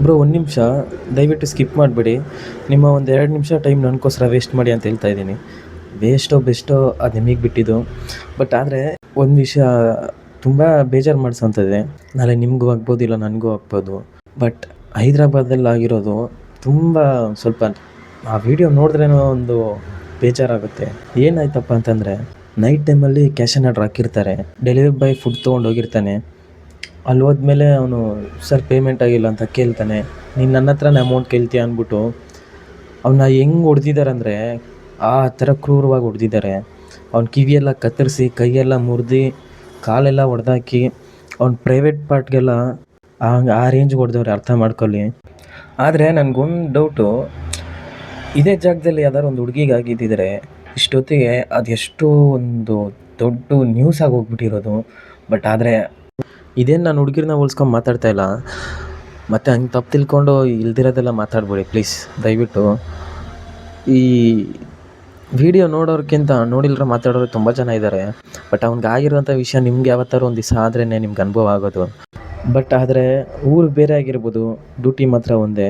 Bro ಒಂದು ನಿಮಿಷ ದಯವಿಟ್ಟು ಸ್ಕಿಪ್ ಮಾಡಿಬಿಡಿ. ನಿಮ್ಮ ಒಂದು 2 ನಿಮಿಷ ಟೈಮ್ ನನಗೋಸ್ಕರ ವೇಸ್ಟ್ ಮಾಡಿ ಅಂತ ಹೇಳ್ತಾ ಇದ್ದೀನಿ. ವೇಸ್ಟೋ ಬೆಸ್ಟೋ ಅದು ನಿಮಗೆ ಬಿಟ್ಟಿದ್ದು. ಬಟ್ ಆದರೆ ಒಂದು ವಿಷಯ ತುಂಬ ಬೇಜಾರು ಮಾಡಿಸೋಂಥದ್ದೇ. ನಾಳೆ ನಿಮಗೂ ಆಗ್ಬೋದು, ಇಲ್ಲ ನನಗೂ ಆಗ್ಬೋದು. ಬಟ್ ಹೈದ್ರಾಬಾದಲ್ಲಿ ಆಗಿರೋದು ತುಂಬ ಸ್ವಲ್ಪ ಆ ವಿಡಿಯೋ ನೋಡಿದ್ರೇನೋ ಒಂದು ಬೇಜಾರಾಗುತ್ತೆ. ಏನಾಯ್ತಪ್ಪ ಅಂತಂದರೆ, ನೈಟ್ ಟೈಮಲ್ಲಿ ಕ್ಯಾಶ್ ಆನ್ ಆರ್ಡ್ರ್ ಹಾಕಿರ್ತಾರೆ. ಡೆಲಿವರಿ ಬಾಯ್ ಫುಡ್ ತೊಗೊಂಡು ಹೋಗಿರ್ತಾನೆ. ಅಲ್ಲಿ ಹೋದ್ಮೇಲೆ ಅವನು ಸರ್ ಪೇಮೆಂಟ್ ಆಗಿಲ್ಲ ಅಂತ ಕೇಳ್ತಾನೆ. ನೀನು ನನ್ನ ಹತ್ರನೇ ಅಮೌಂಟ್ ಕೇಳ್ತೀಯ ಅಂದ್ಬಿಟ್ಟು ಅವನ್ನ ಹೆಂಗೆ ಹೊಡೆದಿದ್ದಾರೆ ಅಂದರೆ ಆ ಥರ ಕ್ರೂರವಾಗಿ ಹೊಡೆದಿದ್ದಾರೆ. ಅವ್ನ ಕಿವಿಯೆಲ್ಲ ಕತ್ತರಿಸಿ, ಕೈಯೆಲ್ಲ ಮುರಿದು, ಕಾಲೆಲ್ಲ ಹೊಡೆದಾಕಿ, ಅವ್ನ ಪ್ರೈವೇಟ್ ಪಾರ್ಟ್ಗೆಲ್ಲ ಆ ರೇಂಜ್ಗೆ ಹೊಡೆದವ್ರೆ, ಅರ್ಥ ಮಾಡ್ಕೊಳ್ಳಿ. ಆದರೆ ನನಗೊಂದು ಡೌಟು, ಇದೇ ಜಾಗದಲ್ಲಿ ಯಾವ್ದಾದ್ರು ಒಂದು ಹುಡುಗಿಗೆ ಆಗಿದ್ದಿದ್ರೆ ಇಷ್ಟೊತ್ತಿಗೆ ಅದೆಷ್ಟೋ ಒಂದು ದೊಡ್ಡ ನ್ಯೂಸ್ ಆಗಿ ಹೋಗ್ಬಿಟ್ಟಿರೋದು. ಬಟ್ ಆದರೆ ಇದೇನು ನಾನು ಹುಡುಗಿರನ್ನ ಹೋಲ್ಸ್ಕೊಂಡು ಮಾತಾಡ್ತಾ ಇಲ್ಲ. ಮತ್ತು ಹಂಗೆ ತಪ್ಪು ತಿಳ್ಕೊಂಡು ಇಲ್ದಿರೋದೆಲ್ಲ ಮಾತಾಡ್ಬೇಡಿ ಪ್ಲೀಸ್, ದಯವಿಟ್ಟು. ಈ ವಿಡಿಯೋ ನೋಡೋರ್ಗಿಂತ ನೋಡಿಲ್ರ ಮಾತಾಡೋರು ತುಂಬ ಜನ ಇದ್ದಾರೆ. ಬಟ್ ಅವ್ನಿಗೆ ಆಗಿರೋಂಥ ವಿಷಯ ನಿಮ್ಗೆ ಯಾವತ್ತಾರು ಒಂದು ದಿವಸ ಆದ್ರೇ ನಿಮ್ಗೆ ಅನುಭವ ಆಗೋದು. ಬಟ್ ಆದರೆ ಊರು ಬೇರೆ ಆಗಿರ್ಬೋದು, ಡ್ಯೂಟಿ ಮಾತ್ರ ಒಂದೇ.